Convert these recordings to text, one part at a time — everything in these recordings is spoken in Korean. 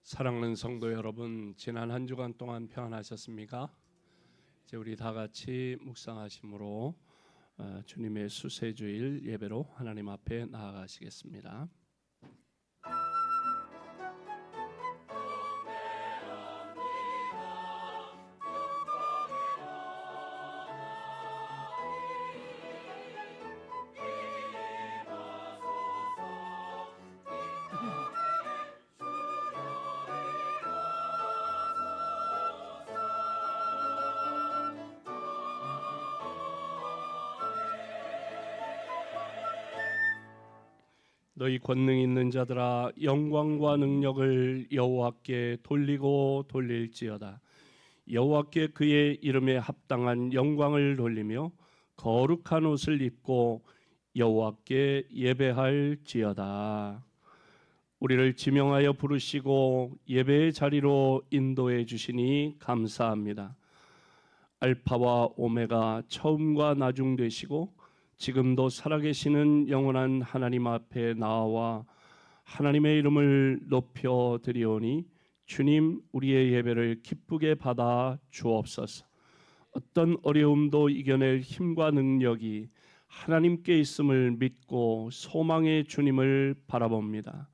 사랑하는 성도 여러분, 지난 한 주간 동안 평안하셨습니까? 이제 우리 다 같이 묵상하심으로 주님의 수세주일 예배로 하나님 앞에 나아가시겠습니다. 너희 권능 있는 자들아, 영광과 능력을 여호와께 돌리고 돌릴지어다. 여호와께 그의 이름에 합당한 영광을 돌리며 거룩한 옷을 입고 여호와께 예배할지어다. 우리를 지명하여 부르시고 예배의 자리로 인도해 주시니 감사합니다. 알파와 오메가, 처음과 나중 되시고 지금도 살아계시는 영원한 하나님 앞에 나와 하나님의 이름을 높여 드리오니 주님, 우리의 예배를 기쁘게 받아 주옵소서. 어떤 어려움도 이겨낼 힘과 능력이 하나님께 있음을 믿고 소망의 주님을 바라봅니다.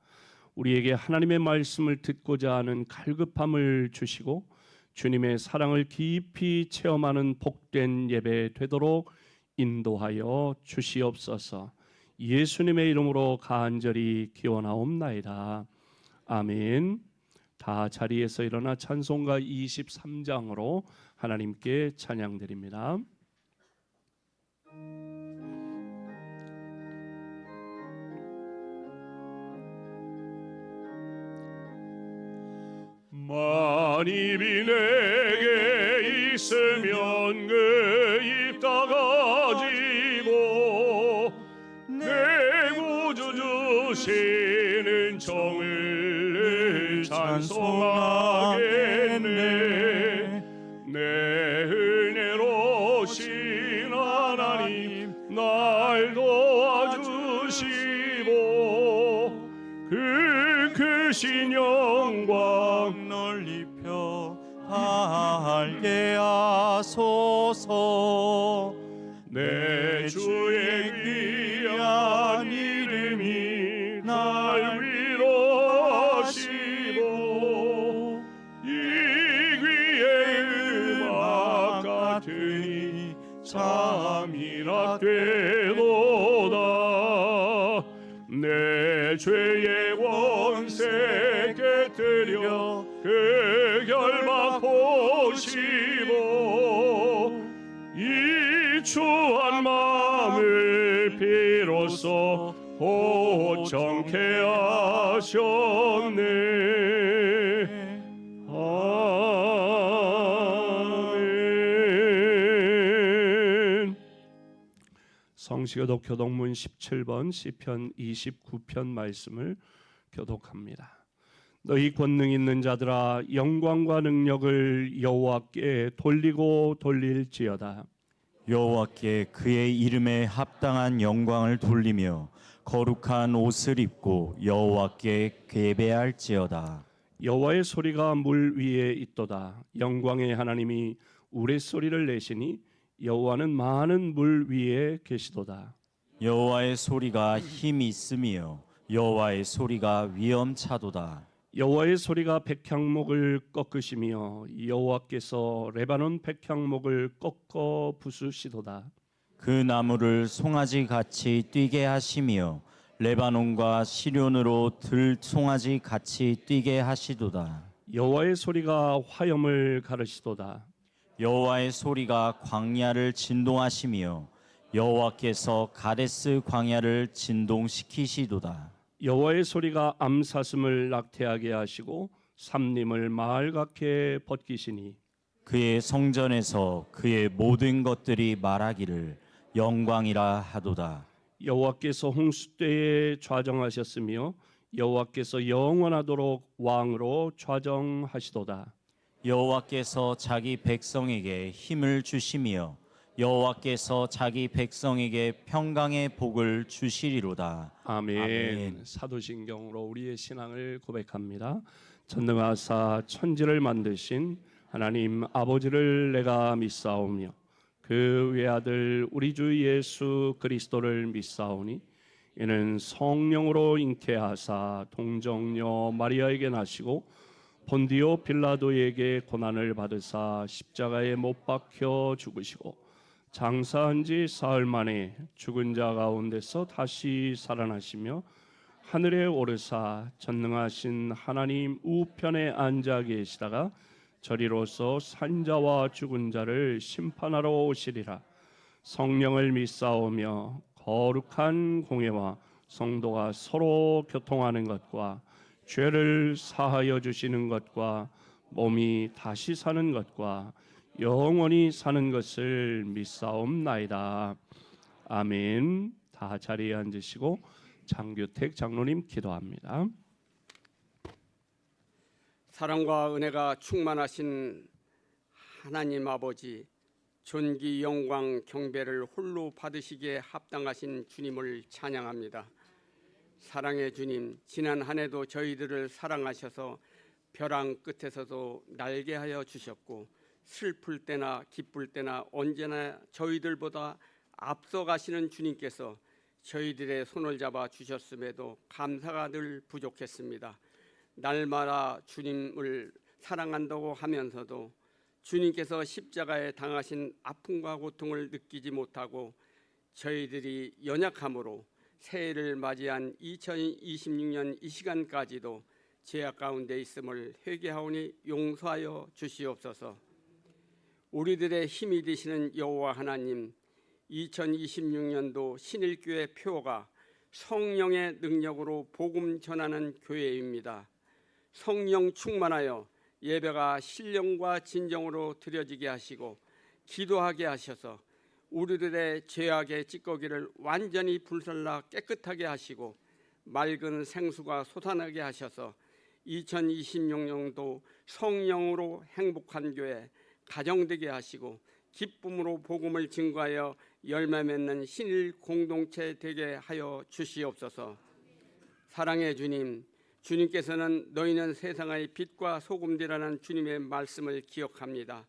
우리에게 하나님의 말씀을 듣고자 하는 갈급함을 주시고 주님의 사랑을 깊이 체험하는 복된 예배 되도록 인도하여 주시옵소서. 예수님의 이름으로 간절히 기원하옵나이다. 아멘. 다 자리에서 일어나 찬송가 23장으로 하나님께 찬양드립니다. 만입이 내게 있으면 그 입 닫아지고 내 구주 주시는 정을 찬송하겠네. 내 은혜로신 하나님 날 도와주시고 그 크신 영광 널리 펴알게 하소서. 내 주의 귀한 이름이 날 위로하시고 이 귀의 음악 같으니 잠이라 되도다. 내 죄의 원세 깨뜨려 그 결박 보시고 이 추한 마음을 비로소 호정케 하셨네. 아멘. 성시교독 교독문 17번 시편 29편 말씀을 교독합니다. 너희 권능 있는 자들아, 영광과 능력을 여호와께 돌리고 돌릴지어다. 여호와께 그의 이름에 합당한 영광을 돌리며 거룩한 옷을 입고 여호와께 예배할지어다. 여호와의 소리가 물 위에 있도다. 영광의 하나님이 우레소리를 내시니 여호와는 많은 물 위에 계시도다. 여호와의 소리가 힘이 있으며 여호와의 소리가 위엄차도다. 여호와의 소리가 백향목을 꺾으시며 여호와께서 레바논 백향목을 꺾어 부수시도다. 그 나무를 송아지 같이 뛰게 하시며 레바논과 시련으로 들 송아지 같이 뛰게 하시도다. 여호와의 소리가 화염을 가르시도다. 여호와의 소리가 광야를 진동하시며 여호와께서 가데스 광야를 진동시키시도다. 여호와의 소리가 암사슴을 낙태하게 하시고 삼림을 마을 같게 벗기시니 그의 성전에서 그의 모든 것들이 말하기를 영광이라 하도다. 여호와께서 홍수 때에 좌정하셨으며 여호와께서 영원하도록 왕으로 좌정하시도다. 여호와께서 자기 백성에게 힘을 주시며 여호와께서 자기 백성에게 평강의 복을 주시리로다. 아멘. 아멘. 사도신경으로 우리의 신앙을 고백합니다. 전능하사 천지를 만드신 하나님 아버지를 내가 믿사오며 그 외아들 우리 주 예수 그리스도를 믿사오니 이는 성령으로 잉태하사 동정녀 마리아에게 나시고 본디오 빌라도에게 고난을 받으사 십자가에 못 박혀 죽으시고 장사한 지 사흘 만에 죽은 자 가운데서 다시 살아나시며 하늘에 오르사 전능하신 하나님 우편에 앉아 계시다가 저리로서 산자와 죽은 자를 심판하러 오시리라. 성령을 믿사오며 거룩한 공회와 성도가 서로 교통하는 것과 죄를 사하여 주시는 것과 몸이 다시 사는 것과 영원히 사는 것을 믿사옵나이다. 아멘. 다 자리에 앉으시고 장규택 장로님 기도합니다. 사랑과 은혜가 충만하신 하나님 아버지, 존귀 영광 경배를 홀로 받으시기에 합당하신 주님을 찬양합니다. 사랑의 주님, 지난 한 해도 저희들을 사랑하셔서 벼랑 끝에서도 날게 하여 주셨고 슬플 때나 기쁠 때나 언제나 저희들보다 앞서가시는 주님께서 저희들의 손을 잡아 주셨음에도 감사가 늘 부족했습니다. 날마다 주님을 사랑한다고 하면서도 주님께서 십자가에 당하신 아픔과 고통을 느끼지 못하고 저희들이 연약함으로 새해를 맞이한 2026년 이 시간까지도 죄악 가운데 있음을 회개하오니 용서하여 주시옵소서. 우리들의 힘이 되시는 여호와 하나님, 2026년도 신일교회 표가 성령의 능력으로 복음 전하는 교회입니다. 성령 충만하여 예배가 신령과 진정으로 드려지게 하시고 기도하게 하셔서 우리들의 죄악의 찌꺼기를 완전히 불살라 깨끗하게 하시고 맑은 생수가 솟아나게 하셔서 2026년도 성령으로 행복한 교회 가정되게 하시고 기쁨으로 복음을 증거하여 열매 맺는 신일 공동체 되게 하여 주시옵소서. 사랑의 주님, 주님께서는 너희는 세상의 빛과 소금이라는 주님의 말씀을 기억합니다.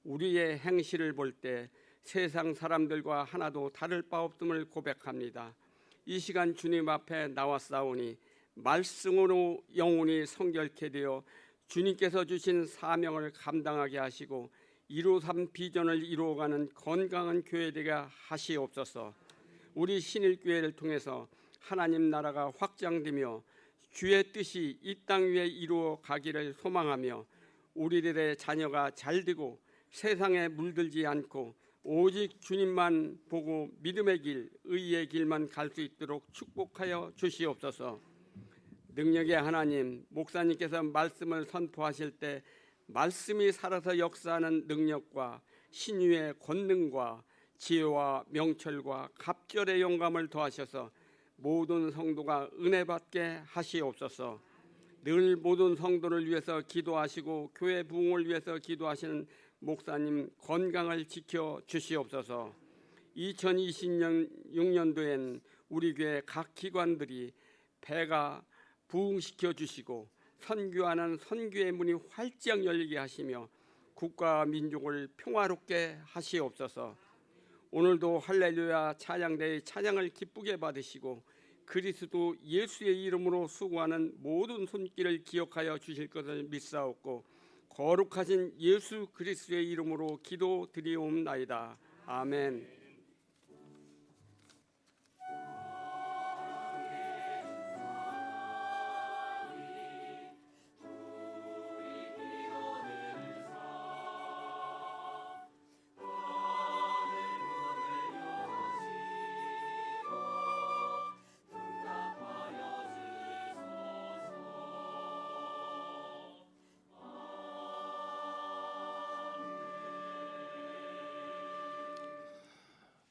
우리의 행실을 볼 때 세상 사람들과 하나도 다를 바 없음을 고백합니다. 이 시간 주님 앞에 나왔사오니 말씀으로 영혼이 성결케 되어 주님께서 주신 사명을 감당하게 하시고 이루삼 비전을 이루어가는 건강한 교회 되게 하시옵소서. 우리 신일교회를 통해서 하나님 나라가 확장되며 주의 뜻이 이 땅 위에 이루어 가기를 소망하며 우리들의 자녀가 잘되고 세상에 물들지 않고 오직 주님만 보고 믿음의 길, 의의 길만 갈 수 있도록 축복하여 주시옵소서. 능력의 하나님, 목사님께서 말씀을 선포하실 때 말씀이 살아서 역사하는 능력과 신유의 권능과 지혜와 명철과 갑절의 영감을 더하셔서 모든 성도가 은혜 받게 하시옵소서. 늘 모든 성도를 위해서 기도하시고 교회 부흥을 위해서 기도하시는 목사님 건강을 지켜 주시옵소서. 2026년도엔 우리 교회 각 기관들이 배가 부흥시켜 주시고 선교하는 선교의 문이 활짝 열리게 하시며 국가와 민족을 평화롭게 하시옵소서. 오늘도 할렐루야 찬양대의 찬양을 기쁘게 받으시고 그리스도 예수의 이름으로 수고하는 모든 손길을 기억하여 주실 것을 믿사옵고 거룩하신 예수 그리스도의 이름으로 기도드리옵나이다. 아멘.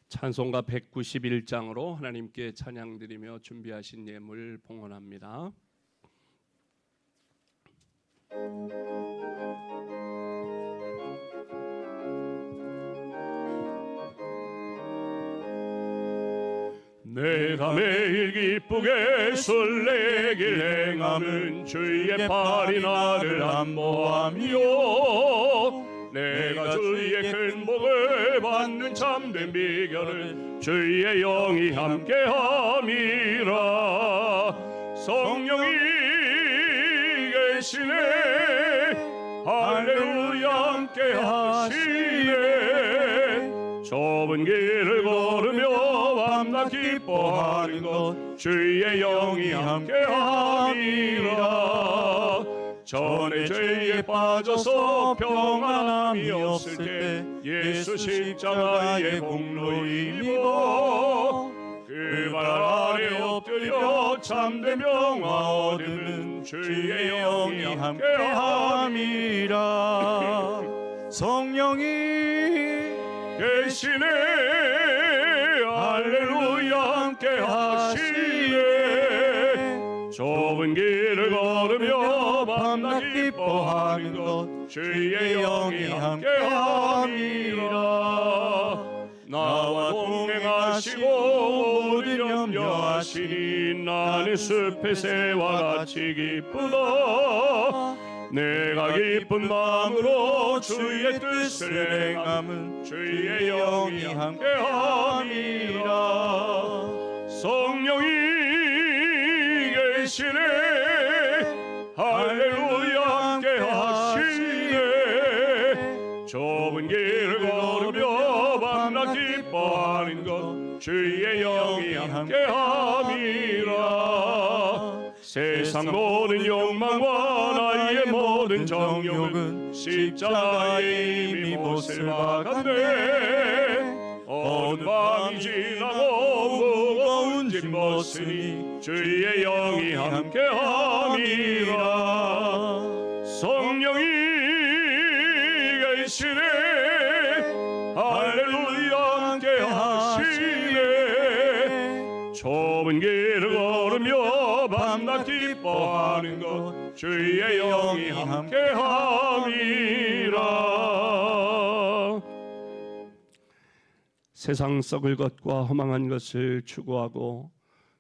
찬송가 191장으로 하나님께 찬양드리며 준비하신 예물 봉헌합니다. 내 내가 매일 기쁘게 설레길 행함은 주의 팔이 나를 안보하며 내가 주의 큰 복을 받는 참된 비결은 주의 영이 함께함이라. 성령이 계시네 할렐루야 함께하시네. 좁은 길을 걸으며 밤낮 기뻐하는 것 주의 영이 함께함이라. 전에 죄에 빠져서 평안함이 없을 때 예수 십자가의 공로 입어 그 발 아래 엎드려 참된 평화 얻으면 주의 영이 함께함이라. 성령이 계시네 할렐루야 함께하시네. 좁은 길을 걸으며 밤낮 기뻐하는 것 주의 영이 함께함이라. 나와 동행하시고 모든 염려하시니 나는 숲의 새와 같이 기쁘다. 내가 기쁜 마음으로 주의 뜻을 행함은 주의 영이 함께함이라. 성령이 계시네 할렐루야 함께하시네. 좁은 길을 걸으며 밤낮 기뻐하는 것 주의 영이 함께함이라. 세상 모든 욕망과 나의 모든 정욕은 십자가에 이미 못을 박았네. 어두운 밤이 지나고 무거운 짐 벗으니 주의 영이 함께함이라. 성령이 계시네 할렐루야 함께하시네. 좁은 길을 걸으며 밤낮 기뻐하는 것 주의 영이 함께함이라. 세상 썩을 것과 허망한 것을 추구하고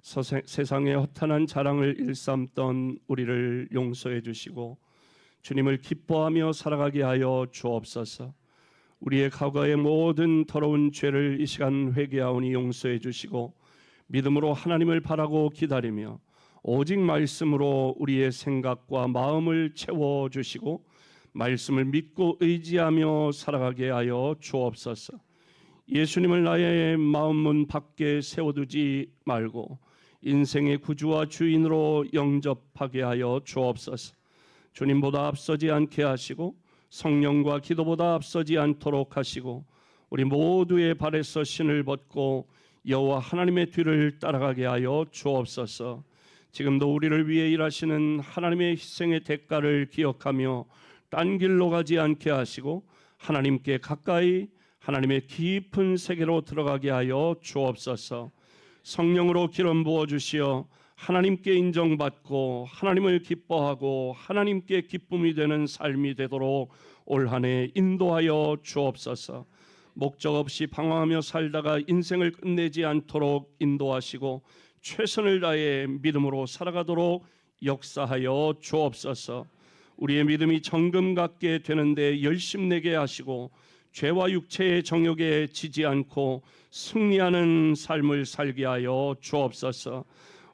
세상의 허탄한 자랑을 일삼던 우리를 용서해 주시고 주님을 기뻐하며 살아가게 하여 주옵소서. 우리의 과거의 모든 더러운 죄를 이 시간 회개하오니 용서해 주시고 믿음으로 하나님을 바라고 기다리며 오직 말씀으로 우리의 생각과 마음을 채워주시고 말씀을 믿고 의지하며 살아가게 하여 주옵소서. 예수님을 나의 마음문 밖에 세워두지 말고 인생의 구주와 주인으로 영접하게 하여 주옵소서. 주님보다 앞서지 않게 하시고 성령과 기도보다 앞서지 않도록 하시고 우리 모두의 발에서 신을 벗고 여호와 하나님의 뒤를 따라가게 하여 주옵소서. 지금도 우리를 위해 일하시는 하나님의 희생의 대가를 기억하며 딴 길로 가지 않게 하시고 하나님께 가까이 하나님의 깊은 세계로 들어가게 하여 주옵소서. 성령으로 기름 부어 주시어 하나님께 인정받고 하나님을 기뻐하고 하나님께 기쁨이 되는 삶이 되도록 올 한 해 인도하여 주옵소서. 목적 없이 방황하며 살다가 인생을 끝내지 않도록 인도하시고 최선을 다해 믿음으로 살아가도록 역사하여 주옵소서. 우리의 믿음이 정금 같게 되는데 열심내게 하시고 죄와 육체의 정욕에 지지 않고 승리하는 삶을 살게 하여 주옵소서.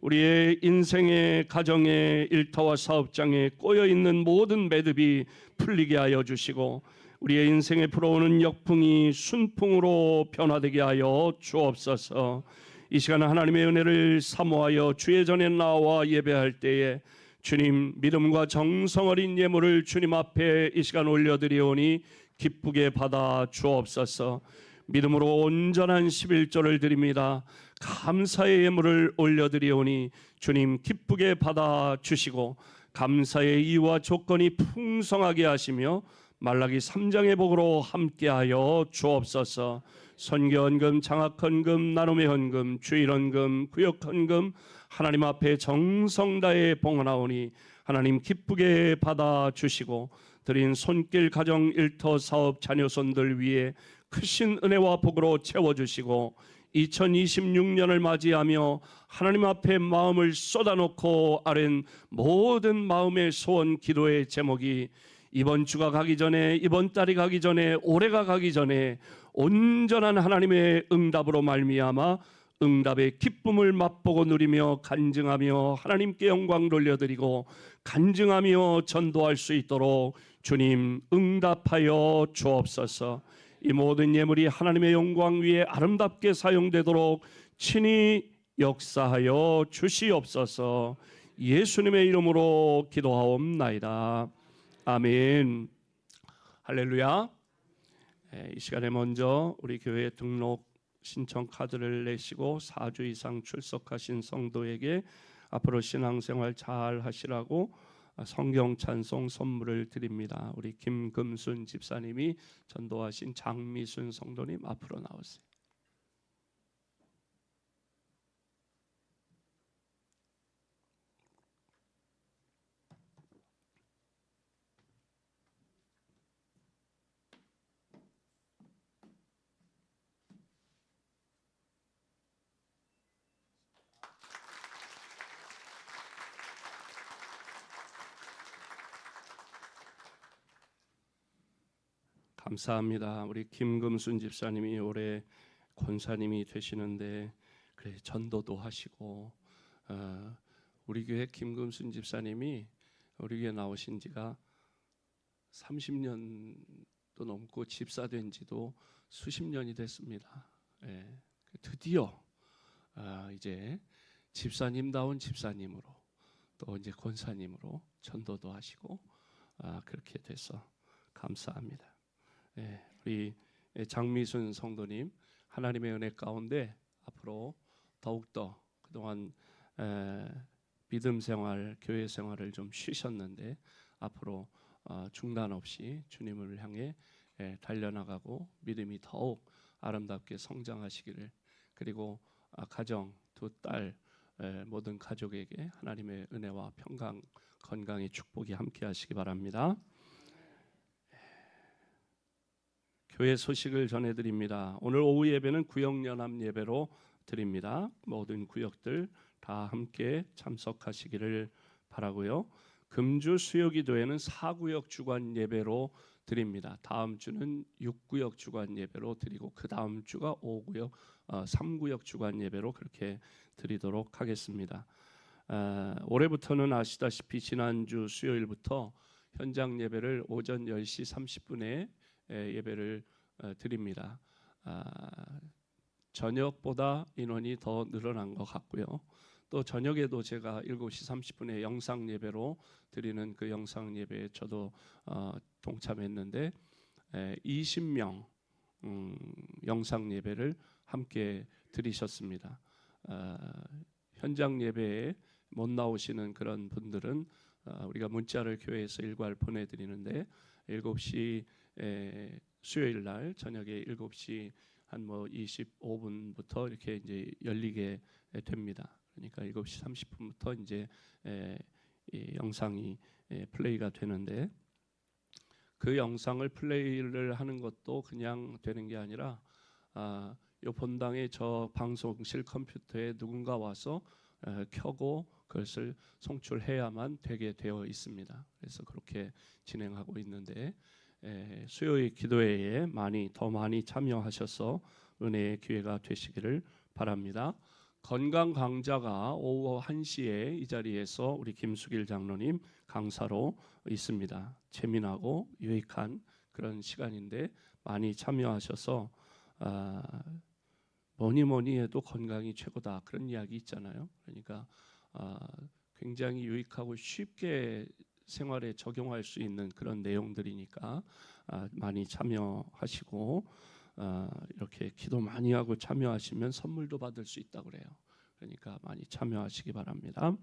우리의 인생의 가정의 일터와 사업장에 꼬여있는 모든 매듭이 풀리게 하여 주시고 우리의 인생에 불어오는 역풍이 순풍으로 변화되게 하여 주옵소서. 이 시간 하나님의 은혜를 사모하여 주의 전에 나와 예배할 때에 주님 믿음과 정성 어린 예물을 주님 앞에 이 시간 올려드리오니 기쁘게 받아 주옵소서. 믿음으로 온전한 11조를 드립니다. 감사의 예물을 올려드리오니 주님 기쁘게 받아 주시고 감사의 이유와 조건이 풍성하게 하시며 말라기 3장의 복으로 함께하여 주옵소서. 선교헌금, 장학헌금, 나눔의 헌금, 주일헌금, 구역헌금 하나님 앞에 정성 다해 봉헌하오니 하나님 기쁘게 받아 주시고 드린 손길 가정 일터 사업 자녀손들 위에 크신 은혜와 복으로 채워주시고 2026년을 맞이하며 하나님 앞에 마음을 쏟아놓고 아랜 모든 마음의 소원 기도의 제목이 이번 주가 가기 전에, 이번 달이 가기 전에, 올해가 가기 전에 온전한 하나님의 응답으로 말미암아 응답의 기쁨을 맛보고 누리며 간증하며 하나님께 영광 돌려드리고 간증하며 전도할 수 있도록 주님 응답하여 주옵소서. 이 모든 예물이 하나님의 영광 위에 아름답게 사용되도록 친히 역사하여 주시옵소서. 예수님의 이름으로 기도하옵나이다. 아멘. 할렐루야. 이 시간에 먼저 우리 교회 등록 신청 카드를 내시고 4주 이상 출석하신 성도에게 앞으로 신앙생활 잘 하시라고 성경 찬송 선물을 드립니다. 우리 김금순 집사님이 전도하신 장미순 성도님 앞으로 나오세요. 감사합니다. 우리 김금순 집사님이 올해 권사님이 되시는데 그래 전도도 하시고 우리 교회 김금순 집사님이 우리 교회 나오신 지가 30년도 넘고 집사된 지도 수십 년이 됐습니다. 드디어 이제 집사님다운 집사님으로 또 이제 권사님으로 전도도 하시고 그렇게 돼서 감사합니다. 우리 장미순 성도님 하나님의 은혜 가운데 앞으로 더욱더 그동안 믿음 생활, 교회 생활을 좀 쉬셨는데 앞으로 중단 없이 주님을 향해 달려나가고 믿음이 더욱 아름답게 성장하시기를, 그리고 가정 두 딸 모든 가족에게 하나님의 은혜와 평강, 건강의 축복이 함께 하시기 바랍니다. 교회 소식을 전해드립니다. 오늘 오후 예배는 구역연합 예배로 드립니다. 모든 구역들 다 함께 참석하시기를 바라고요. 금주 수요기도회는 4구역 주간 예배로 드립니다. 다음 주는 6구역 주간 예배로 드리고 그 다음 주가 5구역, 3구역 주간 예배로 그렇게 드리도록 하겠습니다. 올해부터는 아시다시피 지난주 수요일부터 현장 예배를 오전 10시 30분에 예배를 드립니다. 저녁보다 인원이 더 늘어난 것 같고요. 또 저녁에도 제가 7시 30분에 영상 예배로 드리는 그 영상 예배에 저도 동참했는데 20명 영상 예배를 함께 드리셨습니다. 현장 예배에 못 나오시는 그런 분들은 우리가 문자를 교회에서 일괄 보내드리는데 7시 수요일 날 저녁에 7시 한 25분부터 이렇게 이제 열리게 됩니다. 그러니까 7시 30분부터 이제 이 영상이 플레이가 되는데, 그 영상을 플레이를 하는 것도 그냥 되는 게 아니라 요 본당의 저 방송실 컴퓨터에 누군가 와서 켜고 그것을 송출해야만 되게 되어 있습니다. 그래서 그렇게 진행하고 있는데 수요일 기도회에 더 많이 참여하셔서 은혜의 기회가 되시기를 바랍니다. 건강 강좌가 오후 1시에 이 자리에서 우리 김수길 장로님 강사로 있습니다. 재미나고 유익한 그런 시간인데 많이 참여하셔서 뭐니 해도 건강이 최고다 그런 이야기 있잖아요. 그러니까 굉장히 유익하고 쉽게 생활에 적용할 수 있는 그런 내용들이니까 많이 참여하시고 이렇게 기도 많이 하고 참여하시면 선물도 받을 수 있다고 그래요. 그러니까 많이 참여하시기 바랍니다.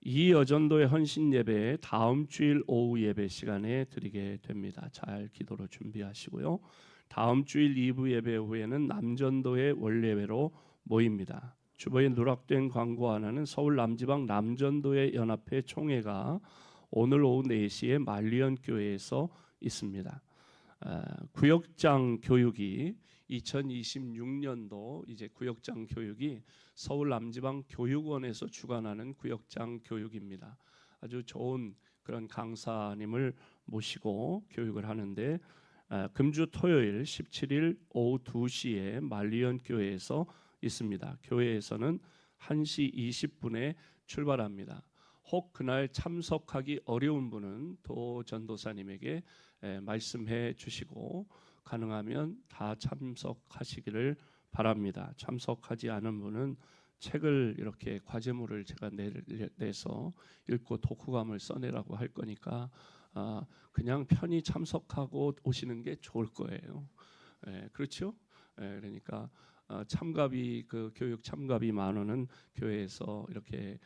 이 여전도의 헌신 예배 다음 주일 오후 예배 시간에 드리게 됩니다. 잘 기도로 준비하시고요. 다음 주일 2부 예배 후에는 남전도의 원례회로 모입니다. 주보에 누락된 광고 하나는 서울 남지방 남전도의 연합회 총회가 오늘 오후 4시에 말리언 교회에서 있습니다. 구역장 교육이 2026년도 이제 구역장 교육이 서울 남지방 교육원에서 주관하는 구역장 교육입니다. 아주 좋은 그런 강사님을 모시고 교육을 하는데 금주 토요일 17일 오후 2시에 만리연 교회에서 있습니다. 교회에서는 1시 20분에 출발합니다. 혹 그날 참석하기 어려운 분은 도 전도사님에게 말씀해 주시고 가능하면 다 참석하시기를 바랍니다. 참석하지 않은 분은 책을 이렇게 과제물을 제가 내서 읽고 독후감을 써내라고 할 거니까 그냥 편히 참석하고 오시는 게 좋을 거예요. 그렇죠? 그러니까 참가비 그 교육 참가비 10,000원은 교회에서 이렇게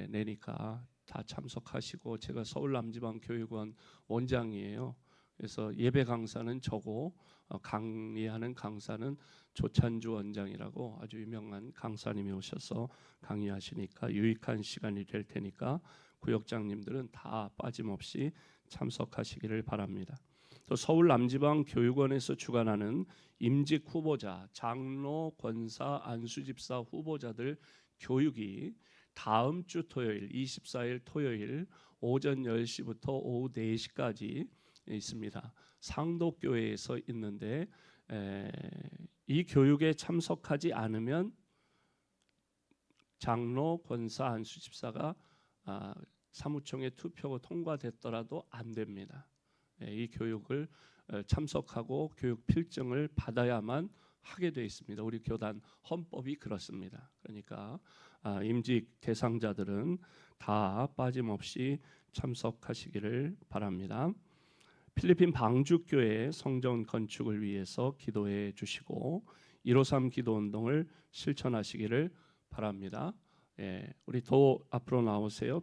내니까 다 참석하시고 제가 서울 남지방 교육원 원장이에요. 그래서 예배 강사는 저고 강의하는 강사는 조찬주 원장이라고 아주 유명한 강사님이 오셔서 강의하시니까 유익한 시간이 될 테니까 구역장님들은 다 빠짐없이 참석하시기를 바랍니다. 또 서울 남지방 교육원에서 주관하는 임직 후보자, 장로, 권사, 안수집사 후보자들 교육이 다음 주 토요일 24일 토요일 오전 10시부터 오후 4시까지 있습니다. 상도교회에서 있는데 이 교육에 참석하지 않으면 장로, 권사, 안수집사가 사무총회 투표가 통과됐더라도 안 됩니다. 이 교육을 참석하고 교육 필증을 받아야만 하게 되어 있습니다. 우리 교단 헌법이 그렇습니다. 그러니까 임직 대상자들은 다 빠짐없이 참석하시기를 바랍니다. 필리핀 방주교회 성전 건축을 위해서 기도해 주시고 153 기도운동을 실천하시기를 바랍니다. 우리 도 앞으로 나오세요.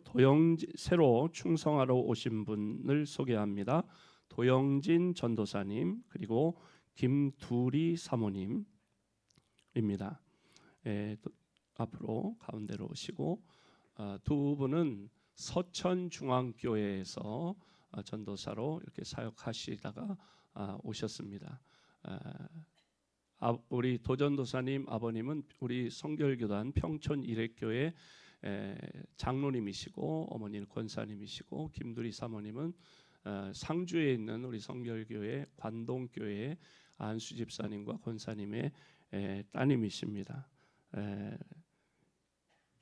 새로 충성하러 오신 분을 소개합니다. 도영진 전도사님 그리고 김두리 사모님입니다. 앞으로 가운데로 오시고 두 분은 서천중앙교회에서 전도사로 이렇게 사역하시다가 오셨습니다. 우리 도전도사님 아버님은 우리 성결교단 평촌 일회교회 장로님이시고 어머니는 권사님이시고 김두리 사모님은 상주에 있는 우리 성결교회 관동교회 안수집사님과 권사님의 따님이십니다.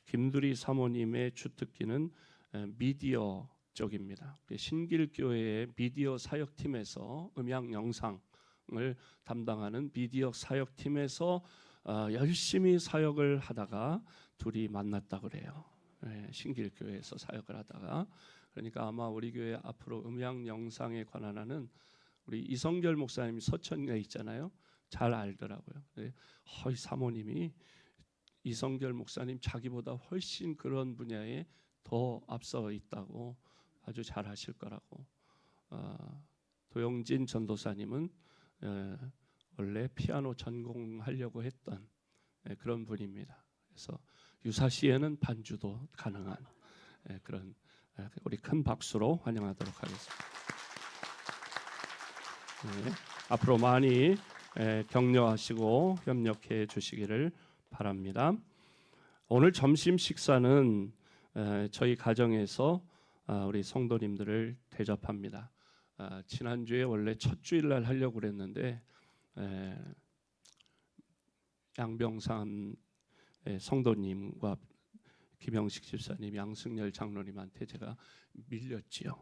김두리 사모님의 주특기는 미디어 쪽입니다. 신길교회의 미디어 사역팀에서 음향 영상을 담당하는 미디어 사역팀에서 열심히 사역을 하다가 둘이 만났다 그래요. 신길교회에서 사역을 하다가 그러니까 아마 우리 교회 앞으로 음향 영상에 관한 하는 우리 이성결 목사님이 서천에 있잖아요. 잘 알더라고요. 이 사모님이 이성결 목사님 자기보다 훨씬 그런 분야에 더 앞서 있다고 아주 잘 하실 거라고. 도영진 전도사님은 원래 피아노 전공하려고 했던 그런 분입니다. 그래서 유사시에는 반주도 가능한 그런 우리 큰 박수로 환영하도록 하겠습니다. 앞으로 많이 격려하시고 협력해 주시기를 바랍니다. 오늘 점심 식사는 저희 가정에서 우리 성도님들을 대접합니다. 지난주에 원래 첫 주일날 하려고 그랬는데 양병산 성도님과 김영식 집사님, 양승열 장로님한테 제가 밀렸지요.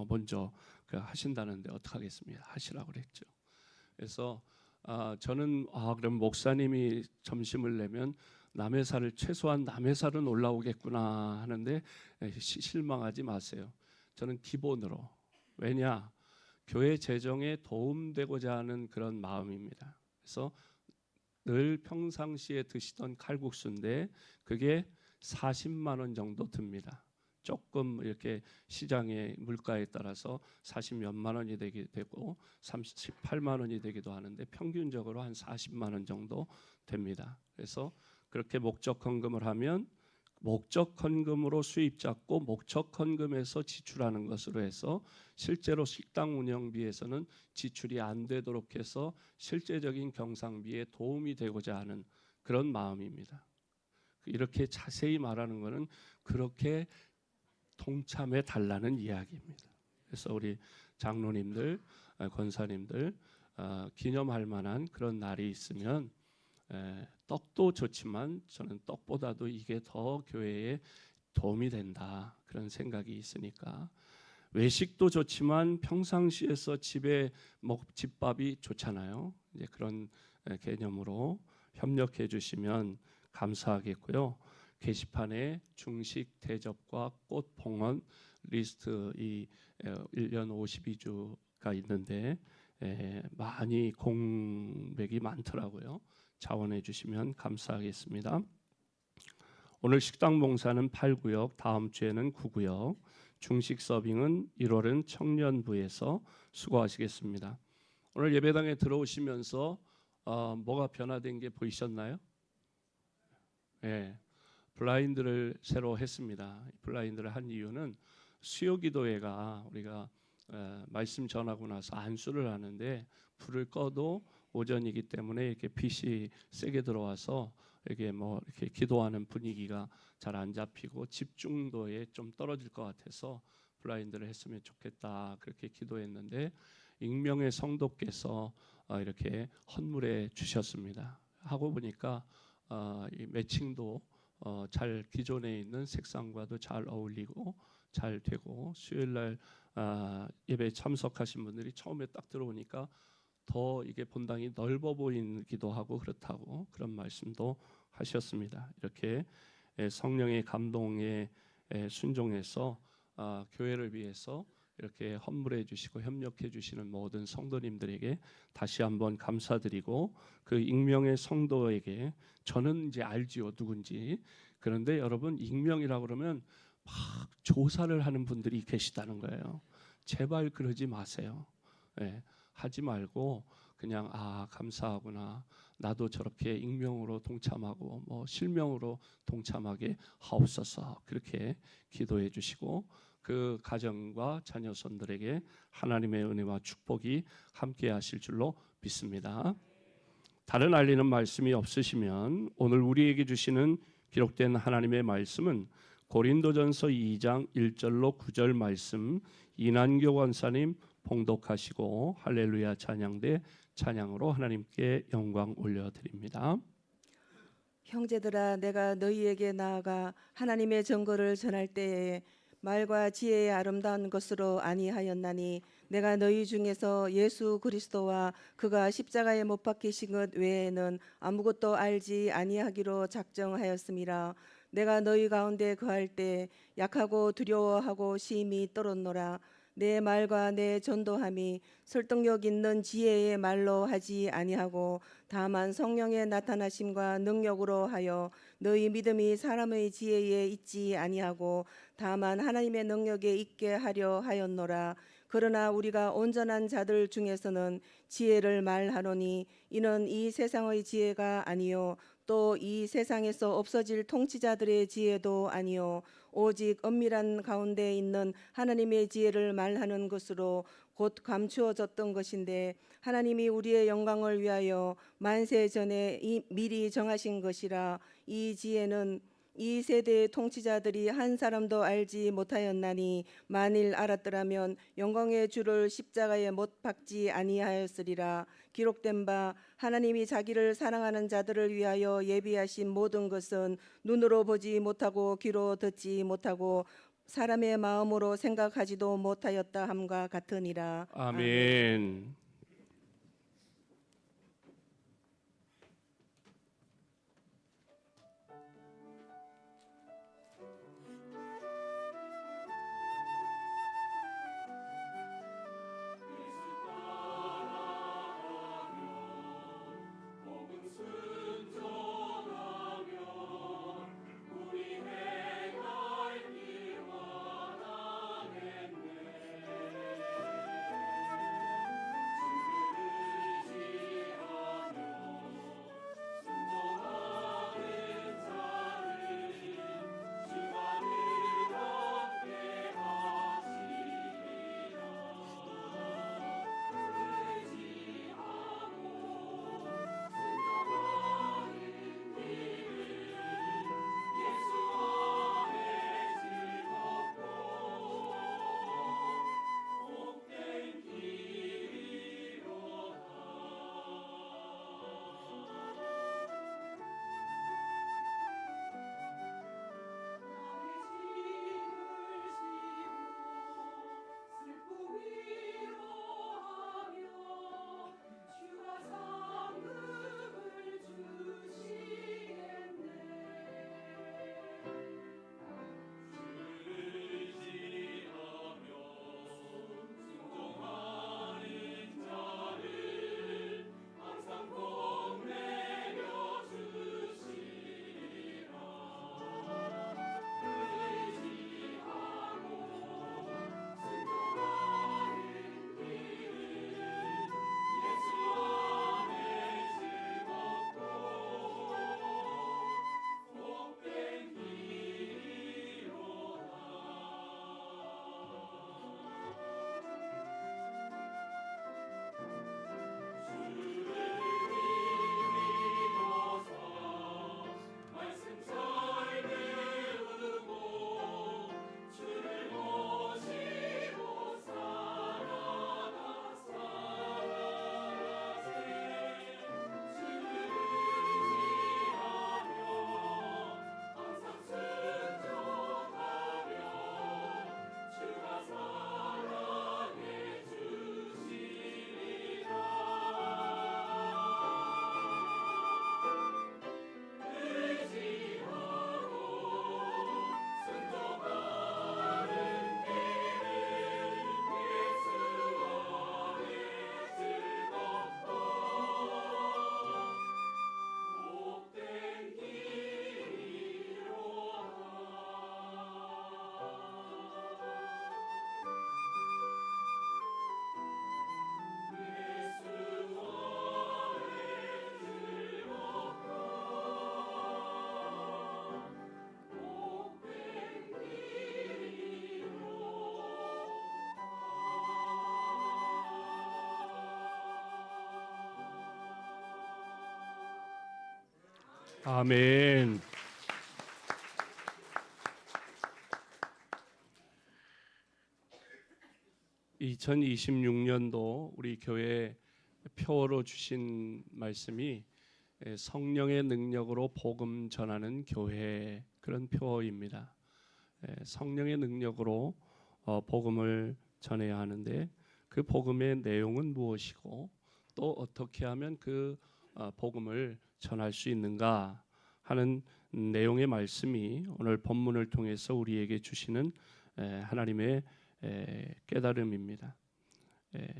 먼저 하신다는데 어떡하겠습니다. 하시라고 그랬죠. 그래서 저는 그럼 목사님이 점심을 내면 남해살을 최소한 남해살은 올라오겠구나 하는데 실망하지 마세요. 저는 기본으로 왜냐 교회 재정에 도움되고자 하는 그런 마음입니다. 그래서 늘 평상시에 드시던 칼국수인데 그게 40만 원 정도 듭니다. 조금 이렇게 시장의 물가에 따라서 40몇만 원이 되고 38만 원이 되기도 하는데 평균적으로 한 40만 원 정도 됩니다. 그래서 그렇게 목적 헌금을 하면 목적 헌금으로 수입 잡고 목적 헌금에서 지출하는 것으로 해서 실제로 식당 운영비에서는 지출이 안 되도록 해서 실제적인 경상비에 도움이 되고자 하는 그런 마음입니다. 이렇게 자세히 말하는 것은 그렇게 동참해 달라는 이야기입니다. 그래서 우리 장로님들, 권사님들 기념할 만한 그런 날이 있으면 떡도 좋지만 저는 떡보다도 이게 더 교회에 도움이 된다 그런 생각이 있으니까 외식도 좋지만 평상시에서 집에 집밥이 좋잖아요. 이제 그런 개념으로 협력해 주시면 감사하겠고요. 게시판에 중식 대접과 꽃 봉헌 리스트 이 1년 52주가 있는데 많이 공백이 많더라고요. 자원해 주시면 감사하겠습니다. 오늘 식당 봉사는 8구역, 다음 주에는 9구역, 중식 서빙은 1월은 청년부에서 수고하시겠습니다. 오늘 예배당에 들어오시면서 뭐가 변화된 게 보이셨나요? 네, 블라인드를 새로 했습니다. 블라인드를 한 이유는 수요기도회가 우리가 말씀 전하고 나서 안수를 하는데 불을 꺼도 오전이기 때문에 이렇게 빛이 세게 들어와서 이게 이렇게 기도하는 분위기가 잘 안 잡히고 집중도에 좀 떨어질 것 같아서 블라인드를 했으면 좋겠다 그렇게 기도했는데 익명의 성도께서 이렇게 헌물해 주셨습니다. 하고 보니까 이 매칭도 잘 기존에 있는 색상과도 잘 어울리고 잘 되고 수요일날 예배에 참석하신 분들이 처음에 딱 들어오니까 더 이게 본당이 넓어 보이기도 하고 그렇다고 그런 말씀도 하셨습니다. 이렇게 성령의 감동에 순종해서 교회를 위해서 이렇게 헌물해 주시고 협력해 주시는 모든 성도님들에게 다시 한번 감사드리고 그 익명의 성도에게 저는 이제 알지요 누군지. 그런데 여러분 익명이라고 그러면 막 조사를 하는 분들이 계시다는 거예요. 제발 그러지 마세요. 하지 말고 그냥 감사하구나. 나도 저렇게 익명으로 동참하고 실명으로 동참하게 하옵소서. 그렇게 기도해 주시고 그 가정과 자녀손들에게 하나님의 은혜와 축복이 함께 하실 줄로 믿습니다. 다른 알리는 말씀이 없으시면 오늘 우리에게 주시는 기록된 하나님의 말씀은 고린도전서 2장 1절로 9절 말씀 이난교 권사님 봉독하시고 할렐루야 찬양대 찬양으로 하나님께 영광 올려드립니다. 형제들아 내가 너희에게 나아가 하나님의 증거를 전할 때에 말과 지혜의 아름다운 것으로 아니하였나니 내가 너희 중에서 예수 그리스도와 그가 십자가에 못 박히신 것 외에는 아무것도 알지 아니하기로 작정하였음이라. 내가 너희 가운데 거할 때 약하고 두려워하고 심히 떨었노라. 내 말과 내 전도함이 설득력 있는 지혜의 말로 하지 아니하고 다만 성령의 나타나심과 능력으로 하여 너희 믿음이 사람의 지혜에 있지 아니하고 다만 하나님의 능력에 있게 하려 하였노라. 그러나 우리가 온전한 자들 중에서는 지혜를 말하노니 이는 이 세상의 지혜가 아니요 또 이 세상에서 없어질 통치자들의 지혜도 아니요 오직 엄밀한 가운데 있는 하나님의 지혜를 말하는 것으로 곧 감추어졌던 것인데 하나님이 우리의 영광을 위하여 만세 전에 미리 정하신 것이라. 이 지혜는 이 세대의 통치자들이 한 사람도 알지 못하였나니 만일 알았더라면 영광의 주를 십자가에 못 박지 아니하였으리라. 기록된 바 하나님이 자기를 사랑하는 자들을 위하여 예비하신 모든 것은 눈으로 보지 못하고 귀로 듣지 못하고 사람의 마음으로 생각하지도 못하였다 함과 같으니라. 아멘. 아멘. (2026년도) 우리 교회 표어로 주신 말씀이 성령의 능력으로 복음 전하는 교회, 그런 표어입니다. 성령의 능력으로 복음을 전해야 하는데, 그 복음의 내용은 무엇이고 또 어떻게 하면 그 복음을 전할 수 있는가 하는 내용의 말씀이 오늘 본문을 통해서 우리에게 주시는 하나님의 깨달음입니다.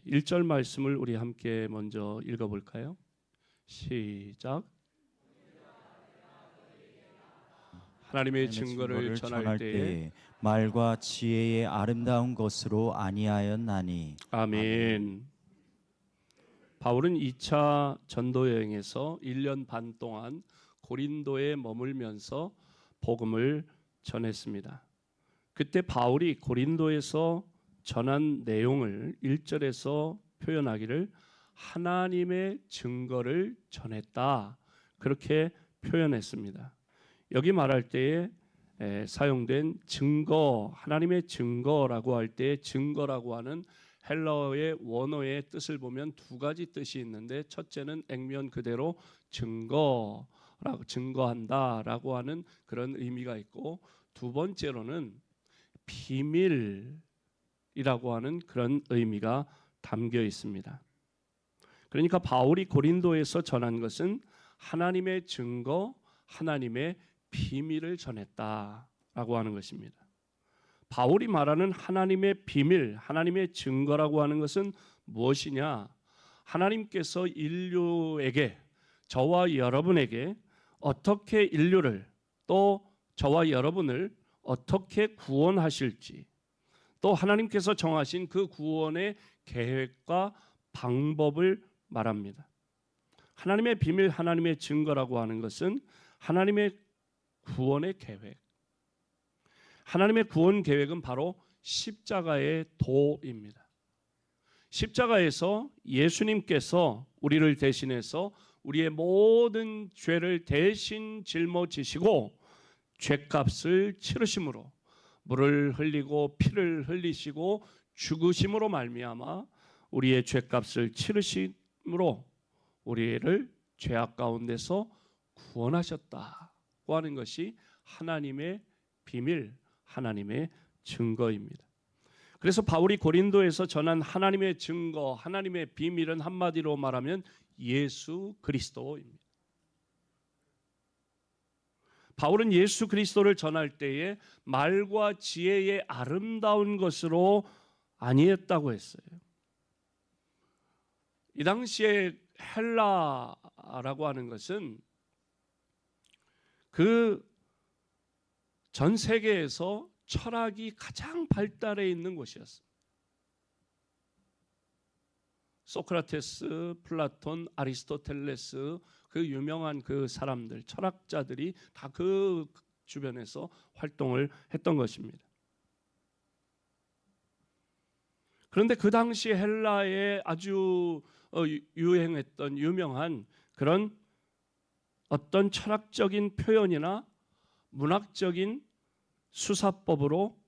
1절 말씀을 우리 함께 먼저 읽어볼까요? 시작. 하나님의 증거를 전할 때에 말과 지혜의 아름다운 것으로 아니하였나니. 아멘. 바울은 2차 전도 여행에서 1년 반 동안 고린도에 머물면서 복음을 전했습니다. 그때 바울이 고린도에서 전한 내용을 1절에서 표현하기를 하나님의 증거를 전했다, 그렇게 표현했습니다. 여기 말할 때에 사용된 증거, 하나님의 증거라고 할 때 증거라고 하는 헬라어의 원어의 뜻을 보면 두 가지 뜻이 있는데, 첫째는 액면 그대로 증거한다라고 하는 그런 의미가 있고, 두 번째로는 비밀이라고 하는 그런 의미가 담겨 있습니다. 그러니까 바울이 고린도에서 전한 것은 하나님의 증거, 하나님의 비밀을 전했다라고 하는 것입니다. 바울이 말하는 하나님의 비밀, 하나님의 증거라고 하는 것은 무엇이냐? 하나님께서 인류에게, 저와 여러분에게 어떻게 인류를, 또 저와 여러분을 어떻게 구원하실지, 또 하나님께서 정하신 그 구원의 계획과 방법을 말합니다. 하나님의 비밀, 하나님의 증거라고 하는 것은 하나님의 구원의 계획, 하나님의 구원 계획은 바로 십자가의 도입니다. 십자가에서 예수님께서 우리를 대신해서 우리의 모든 죄를 대신 짊어지시고 죄값을 치르심으로, 물을 흘리고 피를 흘리시고 죽으심으로 말미암아 우리의 죄값을 치르심으로 우리를 죄악 가운데서 구원하셨다고 하는 것이 하나님의 비밀, 하나님의 증거입니다. 그래서 바울이 고린도에서 전한 하나님의 증거, 하나님의 비밀은 한마디로 말하면 예수 그리스도입니다. 바울은 예수 그리스도를 전할 때에 말과 지혜의 아름다운 것으로 아니했다고 했어요. 이 당시에 헬라라고 하는 것은 그 전 세계에서 철학이 가장 발달해 있는 곳이었습니다. 소크라테스, 플라톤, 아리스토텔레스, 그 유명한 그 사람들, 철학자들이 다 그 주변에서 활동을 했던 것입니다. 그런데 그 당시 헬라에 아주 유행했던 유명한 그런 어떤 철학적인 표현이나 문학적인 수사법으로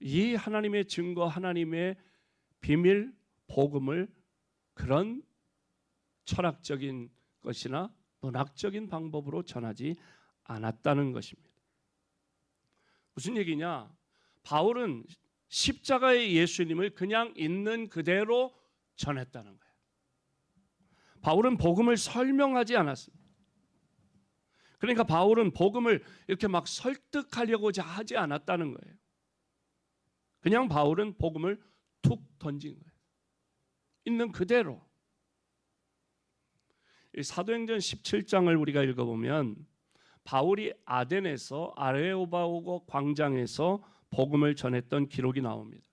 이 하나님의 증거, 하나님의 비밀, 복음을 그런 철학적인 것이나 문학적인 방법으로 전하지 않았다는 것입니다. 무슨 얘기냐? 바울은 십자가의 예수님을 그냥 있는 그대로 전했다는 거예요. 바울은 복음을 설명하지 않았습니다. 그러니까 바울은 복음을 이렇게 막 설득하려고자 하지 않았다는 거예요. 그냥 바울은 복음을 툭 던진 거예요. 있는 그대로. 사도행전 17장을 우리가 읽어보면 바울이 아덴에서 아레오바고 광장에서 복음을 전했던 기록이 나옵니다.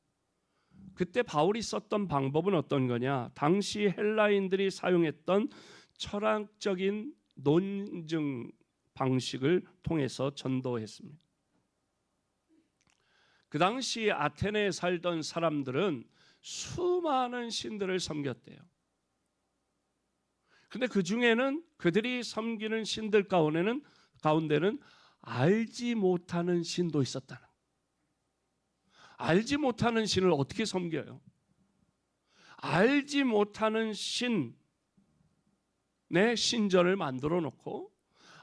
그때 바울이 썼던 방법은 어떤 거냐? 당시 헬라인들이 사용했던 철학적인 논증 방식을 통해서 전도했습니다. 그 당시 아테네에 살던 사람들은 수많은 신들을 섬겼대요. 근데 그 중에는 그들이 섬기는 신들 가운데는 알지 못하는 신도 있었다는 거예요. 알지 못하는 신을 어떻게 섬겨요? 알지 못하는 신의 신전을 만들어 놓고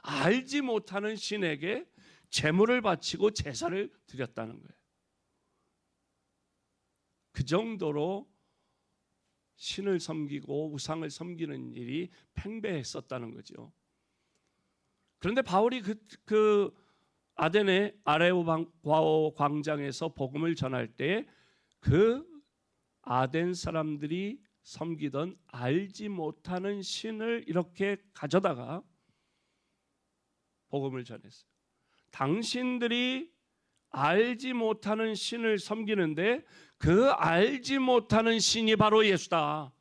알지 못하는 신에게 제물을 바치고 제사를 드렸다는 거예요. 그 정도로 신을 섬기고 우상을 섬기는 일이 팽배했었다는 거죠. 그런데 바울이 그 아덴의 아레오바고 광장에서 복음을 전할 때 그 아덴 사람들이 섬기던 알지 못하는 신을 이렇게 가져다가 복음을 전했어요. 당신들이 알지 못하는 신을 섬기는데 그 알지 못하는 신이 바로 예수다.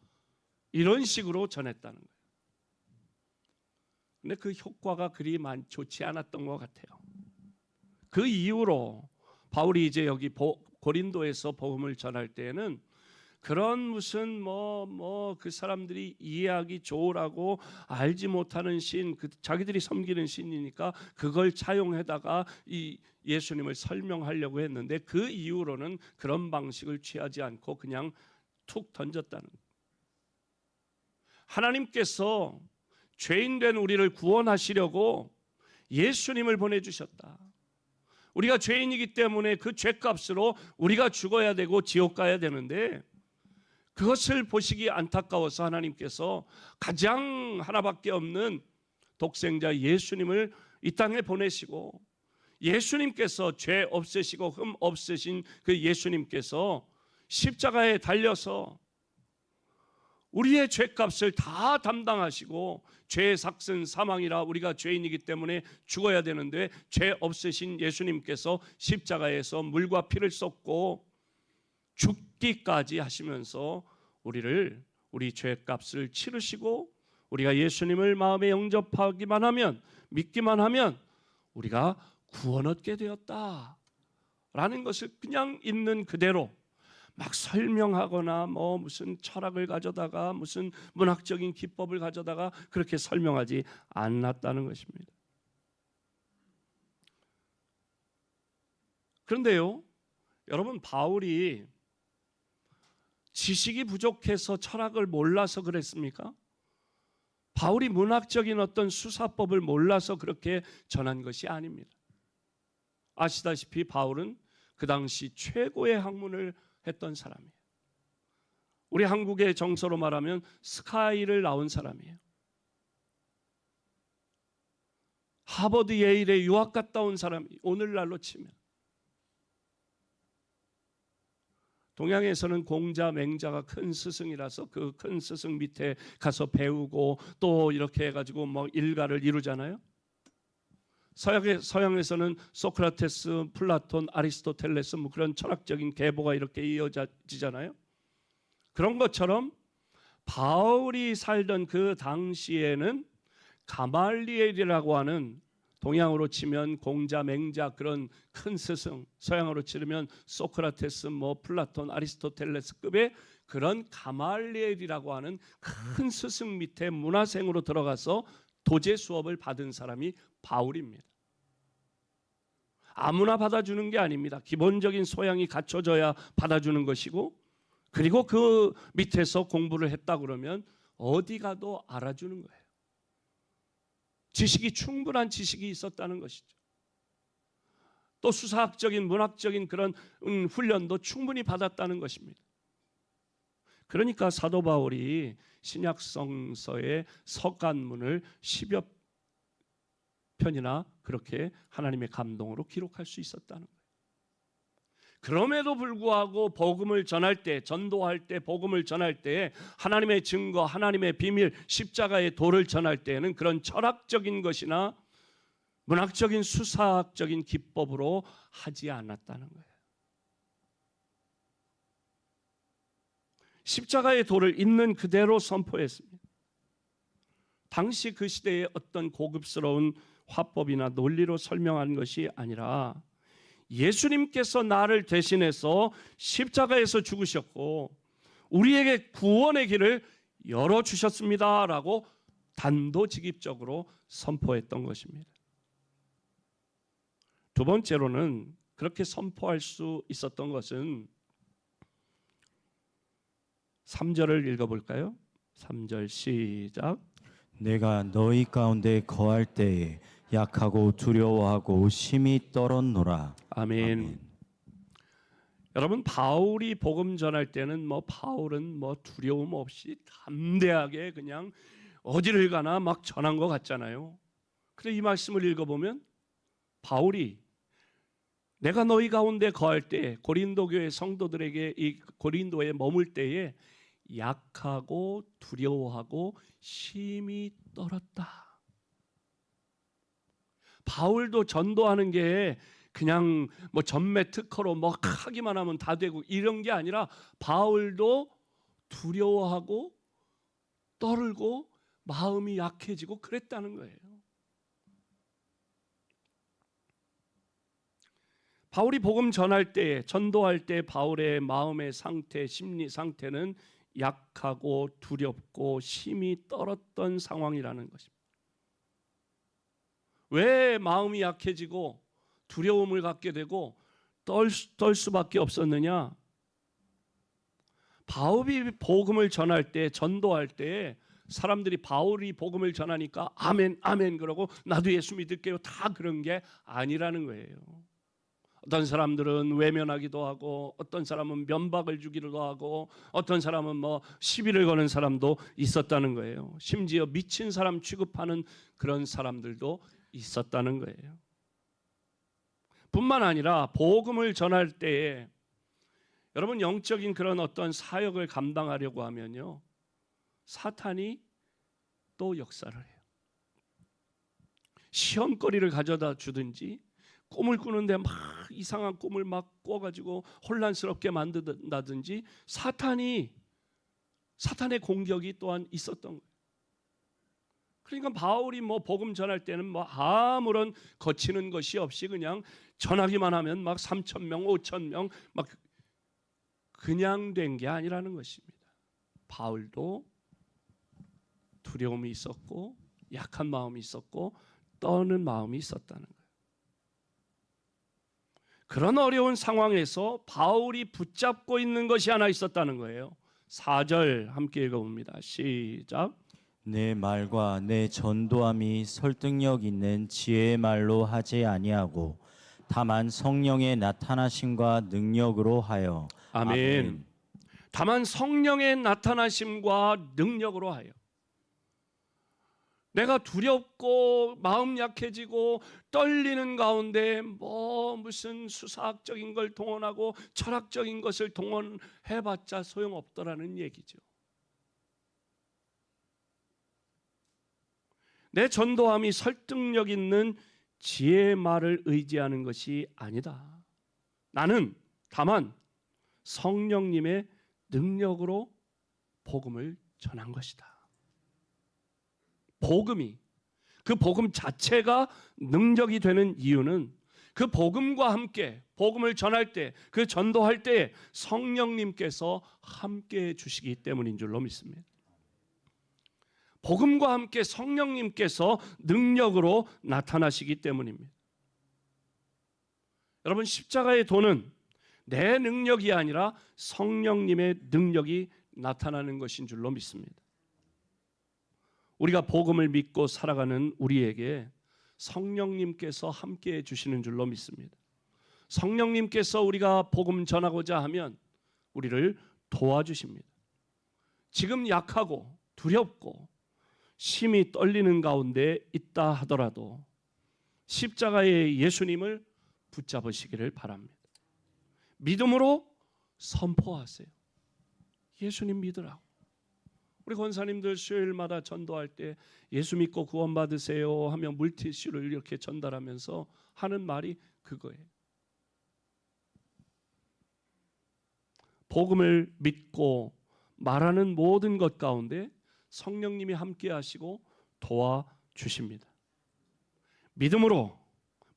이런 식으로 전했다는 거예요. 근데 그 효과가 그리 좋지 않았던 것 같아요. 그 이후로 바울이 이제 여기 고린도에서 복음을 전할 때에는 그런 무슨 그 사람들이 이해하기 좋으라고 알지 못하는 신, 자기들이 섬기는 신이니까 그걸 차용해다가 이 예수님을 설명하려고 했는데 그 이후로는 그런 방식을 취하지 않고 그냥 툭 던졌다는 거예요. 하나님께서 죄인된 우리를 구원하시려고 예수님을 보내주셨다. 우리가 죄인이기 때문에 그 죄값으로 우리가 죽어야 되고 지옥 가야 되는데 그것을 보시기 안타까워서 하나님께서 가장 하나밖에 없는 독생자 예수님을 이 땅에 보내시고 예수님께서 죄 없으시고 흠 없으신 그 예수님께서 십자가에 달려서 우리의 죄값을 다 담당하시고 죄의 삭은 사망이라 우리가 죄인이기 때문에 죽어야 되는데 죄 없으신 예수님께서 십자가에서 물과 피를 쏟고 죽기까지 하시면서 우리 죄값을 치르시고 우리가 예수님을 마음에 영접하기만 하면 믿기만 하면 우리가 구원 얻게 되었다라는 것을 그냥 있는 그대로 막 설명하거나 무슨 철학을 가져다가 무슨 문학적인 기법을 가져다가 그렇게 설명하지 않았다는 것입니다. 그런데요, 여러분, 바울이 지식이 부족해서 철학을 몰라서 그랬습니까? 바울이 문학적인 어떤 수사법을 몰라서 그렇게 전한 것이 아닙니다. 아시다시피 바울은 그 당시 최고의 학문을 했던 사람이에요. 우리 한국의 정서로 말하면 스카이를 나온 사람이에요. 하버드 예일에 유학 갔다 온 사람이 오늘날로 치면 동양에서는 공자 맹자가 큰 스승이라서 그 큰 스승 밑에 가서 배우고 또 이렇게 해가지고 일가를 이루잖아요. 서양에서는 소크라테스, 플라톤, 아리스토텔레스 그런 철학적인 계보가 이렇게 이어지잖아요. 그런 것처럼 바울이 살던 그 당시에는 가말리엘이라고 하는 동양으로 치면 공자, 맹자 그런 큰 스승, 서양으로 치르면 소크라테스, 플라톤, 아리스토텔레스급의 그런 가말리엘이라고 하는 큰 스승 밑에 문화생으로 들어가서 도제 수업을 받은 사람이 바울입니다. 아무나 받아주는 게 아닙니다. 기본적인 소양이 갖춰져야 받아주는 것이고 그리고 그 밑에서 공부를 했다 그러면 어디 가도 알아주는 거예요. 지식이 충분한 지식이 있었다는 것이죠. 또 수사학적인 문학적인 그런 훈련도 충분히 받았다는 것입니다. 그러니까 사도 바울이 신약성서의 서간문을 10여 편이나 그렇게 하나님의 감동으로 기록할 수 있었다는 거예요. 그럼에도 불구하고 복음을 전할 때, 전도할 때, 복음을 전할 때 하나님의 증거, 하나님의 비밀, 십자가의 도를 전할 때에는 그런 철학적인 것이나 문학적인 수사학적인 기법으로 하지 않았다는 거예요. 십자가의 도를 있는 그대로 선포했습니다. 당시 그 시대의 어떤 고급스러운 화법이나 논리로 설명한 것이 아니라 예수님께서 나를 대신해서 십자가에서 죽으셨고 우리에게 구원의 길을 열어주셨습니다라고 단도직입적으로 선포했던 것입니다. 두 번째로는 그렇게 선포할 수 있었던 것은 3절을 읽어볼까요? 3절 시작. 내가 너희 가운데 거할 때에 약하고 두려워하고 심히 떨었노라. 아멘. 여러분, 바울이 복음 전할 때는 바울은 두려움 없이 담대하게 그냥 어디를 가나 막 전한 것 같잖아요. 그런데 이 말씀을 읽어보면 바울이 내가 너희 가운데 거할 때, 고린도 교회 성도들에게 이 고린도에 머물 때에 약하고 두려워하고 심히 떨었다. 바울도 전도하는 게 그냥 전매 특허로 하기만 하면 다 되고 이런 게 아니라 바울도 두려워하고 떨고 마음이 약해지고 그랬다는 거예요. 바울이 복음 전할 때, 전도할 때 바울의 마음의 상태, 심리 상태는 약하고 두렵고 심히 떨었던 상황이라는 것입니다. 왜 마음이 약해지고 두려움을 갖게 되고 떨 수밖에 없었느냐? 바울이 복음을 전할 때, 전도할 때 사람들이 바울이 복음을 전하니까 아멘 아멘 그러고 나도 예수 믿을게요 다 그런 게 아니라는 거예요. 어떤 사람들은 외면하기도 하고, 어떤 사람은 면박을 주기도 하고, 어떤 사람은 시비를 거는 사람도 있었다는 거예요. 심지어 미친 사람 취급하는 그런 사람들도 있었다는 거예요. 뿐만 아니라 복음을 전할 때에 여러분, 영적인 그런 어떤 사역을 감당하려고 하면요, 사탄이 또 역사를 해요. 시험거리를 가져다 주든지, 꿈을 꾸는데 막 이상한 꿈을 막 꿔가지고 혼란스럽게 만든다든지 사탄의 공격이 또한 있었던 거예요. 그러니까 바울이 복음 전할 때는 아무런 거치는 것이 없이 그냥 전하기만 하면 3,000명, 5,000명 막 그냥 된 게 아니라는 것입니다. 바울도 두려움이 있었고 약한 마음이 있었고 떠는 마음이 있었다는 거예요. 그런 어려운 상황에서 바울이 붙잡고 있는 것이 하나 있었다는 거예요. 4절 함께 읽어봅니다. 시작. 내 말과 내 전도함이 설득력 있는 지혜의 말로 하지 아니하고 다만 성령의 나타나심과 능력으로 하여. 아멘. 다만 성령의 나타나심과 능력으로 하여. 내가 두렵고 마음 약해지고 떨리는 가운데 무슨 수사학적인 걸 동원하고 철학적인 것을 동원해봤자 소용없더라는 얘기죠. 내 전도함이 설득력 있는 지혜의 말을 의지하는 것이 아니다. 나는 다만 성령님의 능력으로 복음을 전한 것이다. 복음이, 그 복음 자체가 능력이 되는 이유는 그 복음과 함께 복음을 전할 때, 그 전도할 때 성령님께서 함께 해주시기 때문인 줄로 믿습니다. 복음과 함께 성령님께서 능력으로 나타나시기 때문입니다. 여러분, 십자가의 도는 내 능력이 아니라 성령님의 능력이 나타나는 것인 줄로 믿습니다. 우리가 복음을 믿고 살아가는 우리에게 성령님께서 함께해 주시는 줄로 믿습니다. 성령님께서 우리가 복음 전하고자 하면 우리를 도와주십니다. 지금 약하고 두렵고 심히 떨리는 가운데 있다 하더라도 십자가의 예수님을 붙잡으시기를 바랍니다. 믿음으로 선포하세요. 예수님 믿으라고. 우리 권사님들 수요일마다 전도할 때 예수 믿고 구원 받으세요 하며 물티슈를 이렇게 전달하면서 하는 말이 그거예요. 복음을 믿고 말하는 모든 것 가운데 성령님이 함께 하시고 도와주십니다. 믿음으로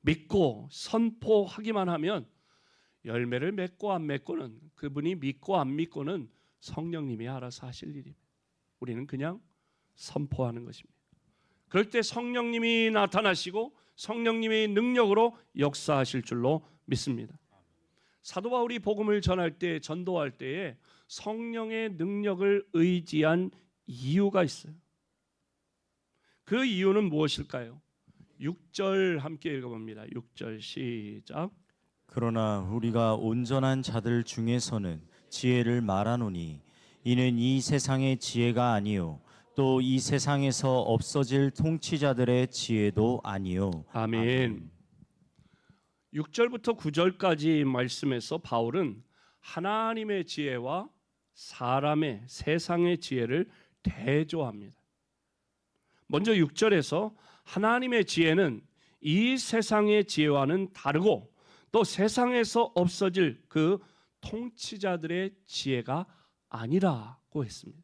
믿고 선포하기만 하면 열매를 맺고 안 맺고는, 그분이 믿고 안 믿고는 성령님이 알아서 하실 일입니다. 우리는 그냥 선포하는 것입니다. 그럴 때 성령님이 나타나시고 성령님의 능력으로 역사하실 줄로 믿습니다. 사도 바울이 복음을 전할 때, 전도할 때에 성령의 능력을 의지한 이유가 있어요. 그 이유는 무엇일까요? 6절 함께 읽어봅니다. 6절 시작. 그러나 우리가 온전한 자들 중에서는 지혜를 말하노니 이는 이 세상의 지혜가 아니요 또 이 세상에서 없어질 통치자들의 지혜도 아니요. 아멘. 6절부터 9절까지 말씀에서 바울은 하나님의 지혜와 사람의 세상의 지혜를 대조합니다. 먼저 6절에서 하나님의 지혜는 이 세상의 지혜와는 다르고 또 세상에서 없어질 그 통치자들의 지혜가 아니라고 했습니다.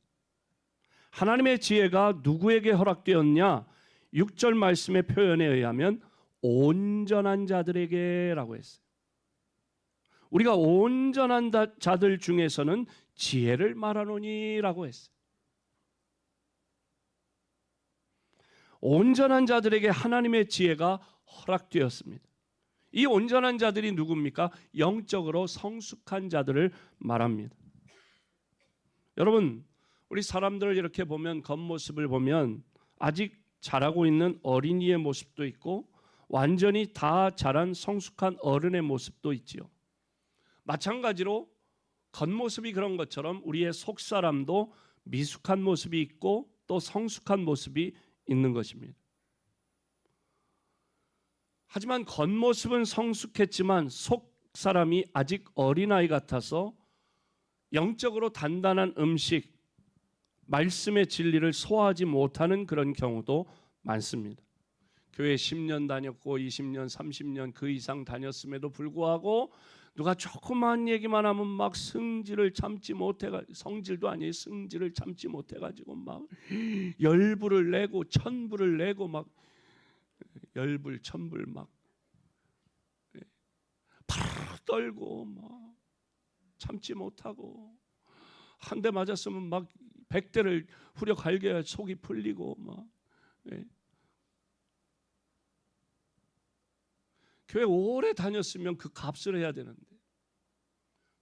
하나님의 지혜가 누구에게 허락되었냐? 6절 말씀의 표현에 의하면 온전한 자들에게라고 했어요. 우리가 온전한 자들 중에서는 지혜를 말하노니라고 했어요. 온전한 자들에게 하나님의 지혜가 허락되었습니다. 이 온전한 자들이 누굽니까? 영적으로 성숙한 자들을 말합니다. 여러분, 우리 사람들을 이렇게 보면, 겉모습을 보면 아직 자라고 있는 어린이의 모습도 있고 완전히 다 자란 성숙한 어른의 모습도 있지요. 마찬가지로 겉모습이 그런 것처럼 우리의 속사람도 미숙한 모습이 있고 또 성숙한 모습이 있는 것입니다. 하지만 겉모습은 성숙했지만 속사람이 아직 어린아이 같아서 영적으로 단단한 음식, 말씀의 진리를 소화하지 못하는 그런 경우도 많습니다. 교회 10년 다녔고 20년, 30년 그 이상 다녔음에도 불구하고 누가 조그만 얘기만 하면 막 성질을 참지 못해가지고 막 열불을 내고 천불을 내고 막 열불 천불 막 파르르 떨고 막 참지 못하고 한 대 맞았으면 막 100대를 후려 갈겨야 속이 풀리고 막 교회 오래 다녔으면 그 값을 해야 되는데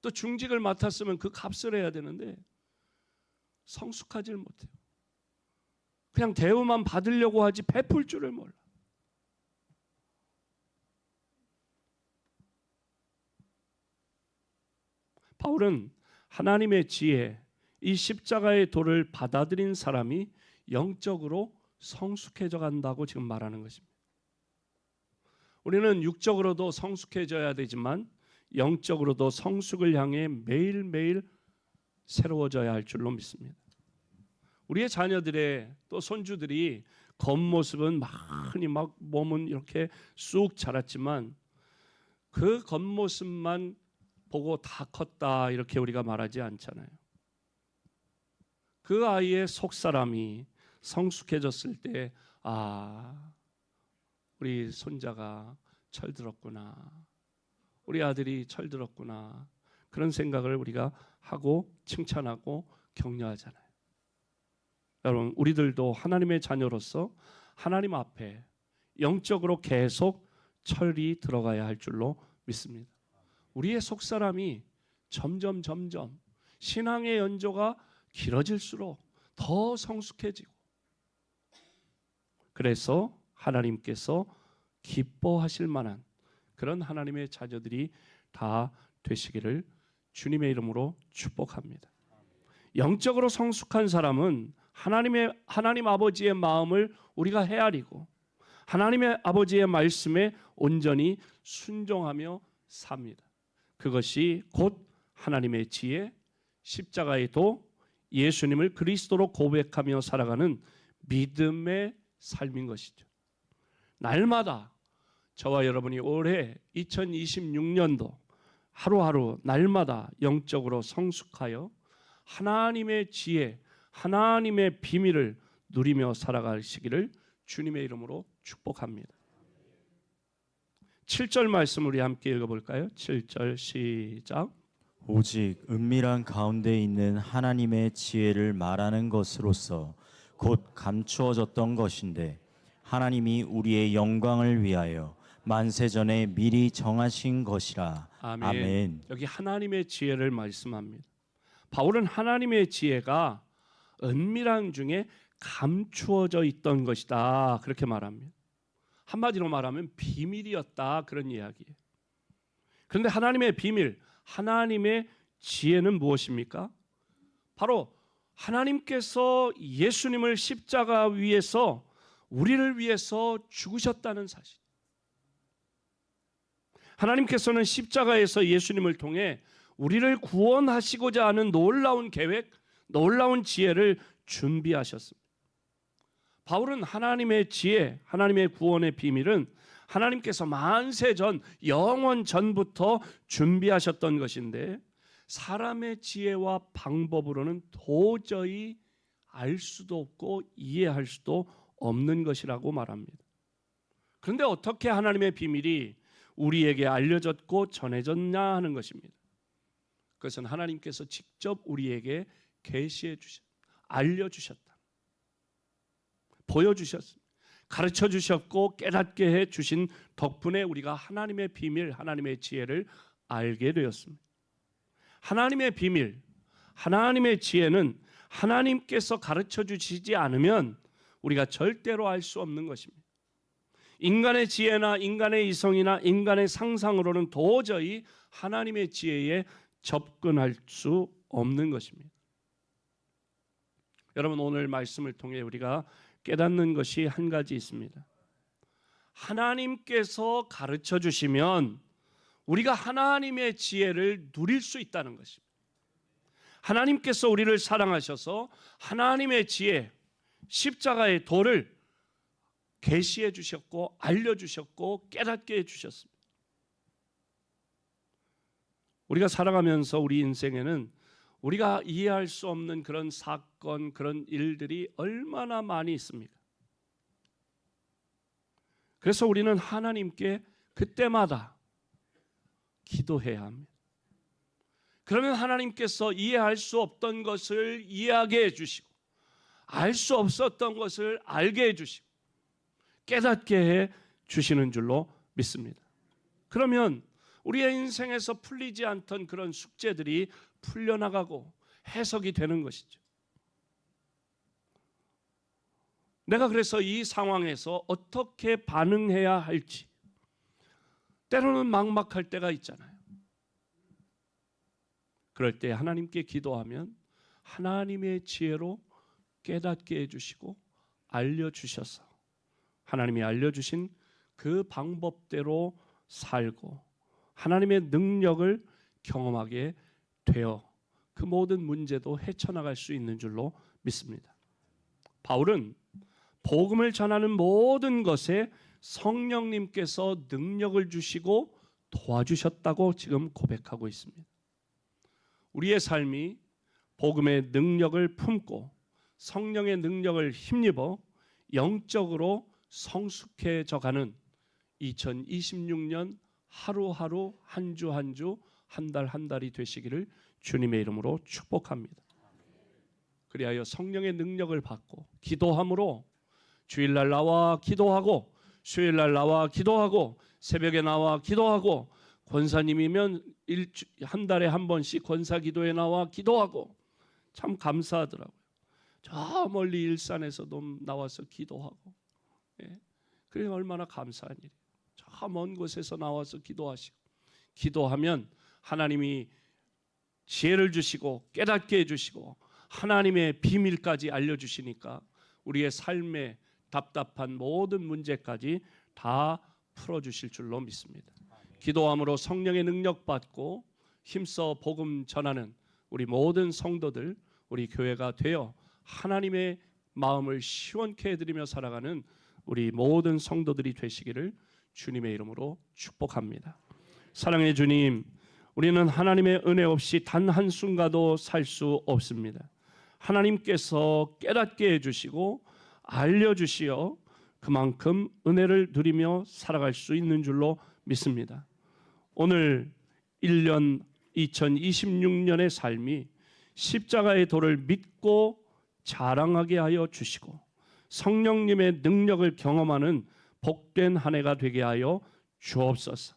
또 중직을 맡았으면 그 값을 해야 되는데 성숙하지를 못해요. 그냥 대우만 받으려고 하지 베풀 줄을 몰라. 바울은 하나님의 지혜, 이 십자가의 도를 받아들인 사람이 영적으로 성숙해져 간다고 지금 말하는 것입니다. 우리는 육적으로도 성숙해져야 되지만 영적으로도 성숙을 향해 매일매일 새로워져야 할 줄로 믿습니다. 우리의 자녀들의 또 손주들이 겉모습은 많이 막 몸은 이렇게 쑥 자랐지만 그 겉모습만 보고 다 컸다 이렇게 우리가 말하지 않잖아요. 그 아이의 속사람이 성숙해졌을 때 우리 손자가 철들었구나, 우리 아들이 철들었구나, 그런 생각을 우리가 하고 칭찬하고 격려하잖아요. 여러분, 우리들도 하나님의 자녀로서 하나님 앞에 영적으로 계속 철이 들어가야 할 줄로 믿습니다. 우리의 속사람이 점점 신앙의 연조가 길어질수록 더 성숙해지고, 그래서 하나님께서 기뻐하실 만한 그런 하나님의 자녀들이 다 되시기를 주님의 이름으로 축복합니다. 영적으로 성숙한 사람은 하나님 아버지의 마음을 우리가 헤아리고 하나님의 아버지의 말씀에 온전히 순종하며 삽니다. 그것이 곧 하나님의 지혜, 십자가의 도, 예수님을 그리스도로 고백하며 살아가는 믿음의 삶인 것이죠. 날마다 저와 여러분이 올해 2026년도 하루하루 날마다 영적으로 성숙하여 하나님의 지혜, 하나님의 비밀을 누리며 살아가시기를 주님의 이름으로 축복합니다. 7절 말씀 우리 함께 읽어볼까요? 7절 시작. 오직 은밀한 가운데 있는 하나님의 지혜를 말하는 것으로서 곧 감추어졌던 것인데 하나님이 우리의 영광을 위하여 만세전에 미리 정하신 것이라. 아멘. 아멘. 여기 하나님의 지혜를 말씀합니다. 바울은 하나님의 지혜가 은밀한 중에 감추어져 있던 것이다 그렇게 말합니다. 한마디로 말하면 비밀이었다 그런 이야기예요. 그런데 하나님의 비밀, 하나님의 지혜는 무엇입니까? 바로 하나님께서 예수님을 십자가 위에서 우리를 위해서 죽으셨다는 사실. 하나님께서는 십자가에서 예수님을 통해 우리를 구원하시고자 하는 놀라운 계획, 놀라운 지혜를 준비하셨습니다. 바울은 하나님의 지혜, 하나님의 구원의 비밀은 하나님께서 만세 전, 영원 전부터 준비하셨던 것인데 사람의 지혜와 방법으로는 도저히 알 수도 없고 이해할 수도 없는 것이라고 말합니다. 그런데 어떻게 하나님의 비밀이 우리에게 알려졌고 전해졌냐 하는 것입니다. 그것은 하나님께서 직접 우리에게 계시해 주셨다, 알려주셨다, 보여주셨습니다. 가르쳐 주셨고 깨닫게 해 주신 덕분에 우리가 하나님의 비밀, 하나님의 지혜를 알게 되었습니다. 하나님의 비밀, 하나님의 지혜는 하나님께서 가르쳐 주시지 않으면 우리가 절대로 알 수 없는 것입니다. 인간의 지혜나 인간의 이성이나 인간의 상상으로는 도저히 하나님의 지혜에 접근할 수 없는 것입니다. 여러분, 오늘 말씀을 통해 우리가 깨닫는 것이 한 가지 있습니다. 하나님께서 가르쳐 주시면 우리가 하나님의 지혜를 누릴 수 있다는 것입니다. 하나님께서 우리를 사랑하셔서 하나님의 지혜, 십자가의 도를 계시해 주셨고 알려주셨고 깨닫게 해주셨습니다. 우리가 살아가면서 우리 인생에는 우리가 이해할 수 없는 그런 사건, 그런 일들이 얼마나 많이 있습니까? 그래서 우리는 하나님께 그때마다 기도해야 합니다. 그러면 하나님께서 이해할 수 없던 것을 이해하게 해주시고 알 수 없었던 것을 알게 해주시고 깨닫게 해 주시는 줄로 믿습니다. 그러면 우리의 인생에서 풀리지 않던 그런 숙제들이 풀려나가고 해석이 되는 것이죠. 내가 그래서 이 상황에서 어떻게 반응해야 할지 때로는 막막할 때가 있잖아요. 그럴 때 하나님께 기도하면 하나님의 지혜로 깨닫게 해주시고 알려주셔서 하나님이 알려주신 그 방법대로 살고 하나님의 능력을 경험하게 되어 그 모든 문제도 헤쳐나갈 수 있는 줄로 믿습니다. 바울은 복음을 전하는 모든 것에 성령님께서 능력을 주시고 도와주셨다고 지금 고백하고 있습니다. 우리의 삶이 복음의 능력을 품고 성령의 능력을 힘입어 영적으로 성숙해져 가는 2026년 하루하루 한 주 한 주 한 달 한 달이 되시기를 주님의 이름으로 축복합니다. 그리하여 성령의 능력을 받고 기도함으로 주일날 나와 기도하고 수요일날 나와 기도하고 새벽에 나와 기도하고 권사님이면 한 달에 한 번씩 권사 기도에 나와 기도하고 참 감사하더라고요. 저 멀리 일산에서도 나와서 기도하고 그게 얼마나 감사한 일이에요. 저 먼 곳에서 나와서 기도하시고 기도하면 하나님이 지혜를 주시고 깨닫게 해주시고 하나님의 비밀까지 알려주시니까 우리의 삶의 답답한 모든 문제까지 다 풀어주실 줄로 믿습니다. 기도함으로 성령의 능력 받고 힘써 복음 전하는 우리 모든 성도들, 우리 교회가 되어 하나님의 마음을 시원케 해드리며 살아가는 우리 모든 성도들이 되시기를 주님의 이름으로 축복합니다. 사랑의 주님, 우리는 하나님의 은혜 없이 단 한순간도 살 수 없습니다. 하나님께서 깨닫게 해주시고 알려주시어 그만큼 은혜를 누리며 살아갈 수 있는 줄로 믿습니다. 오늘 1년 2026년의 삶이 십자가의 도를 믿고 자랑하게 하여 주시고 성령님의 능력을 경험하는 복된 한 해가 되게 하여 주옵소서.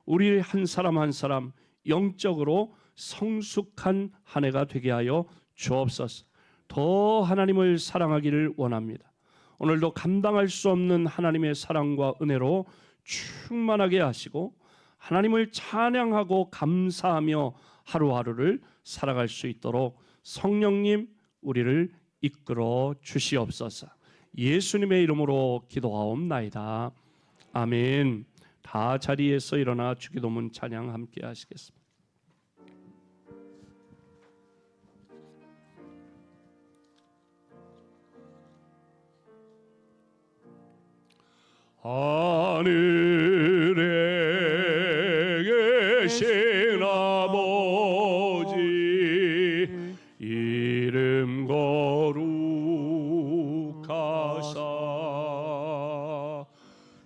우리 한 사람 한 사람 영적으로 성숙한 한 해가 되게 하여 주옵소서. 더 하나님을 사랑하기를 원합니다. 오늘도 감당할 수 없는 하나님의 사랑과 은혜로 충만하게 하시고 하나님을 찬양하고 감사하며 하루하루를 살아갈 수 있도록 성령님 우리를 이끌어 주시옵소서. 예수님의 이름으로 기도하옵나이다. 아멘. 다 자리에서 일어나 주기도문 찬양 함께 하시겠습니다. 하늘에 계신 아버지 이름 거룩하사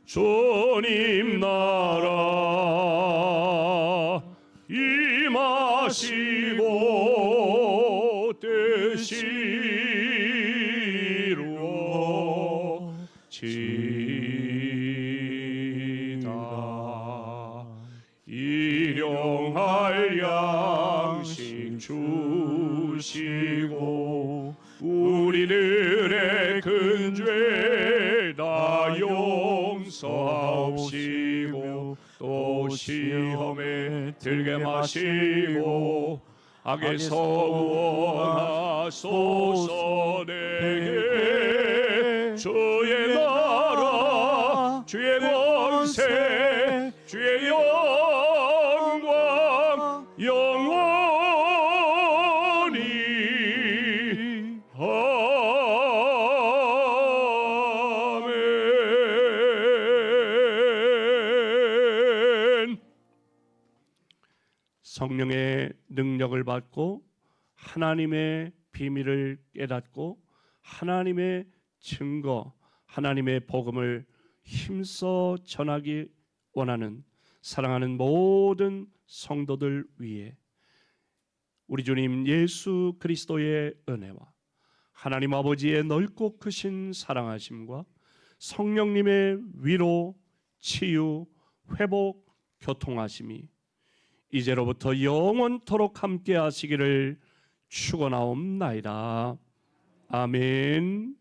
주님 나라 임하시고 뜻이 이루어지다. 일용할 양식 주시고 우리들의 큰 죄 다 용서하옵시고 또 시험에 들게 마시고 악에서 구원하소서. 내게 주의 나라 주의 권세 주의 영광 영원히 아멘. 성령의 능력을 받고 하나님의 비밀을 깨닫고 하나님의 증거, 하나님의 복음을 힘써 전하기 원하는 사랑하는 모든 성도들 위해 우리 주님 예수 그리스도의 은혜와 하나님 아버지의 넓고 크신 사랑하심과 성령님의 위로, 치유, 회복, 교통하심이 이제로부터 영원토록 함께 하시기를 축원하옵나이다. 아멘.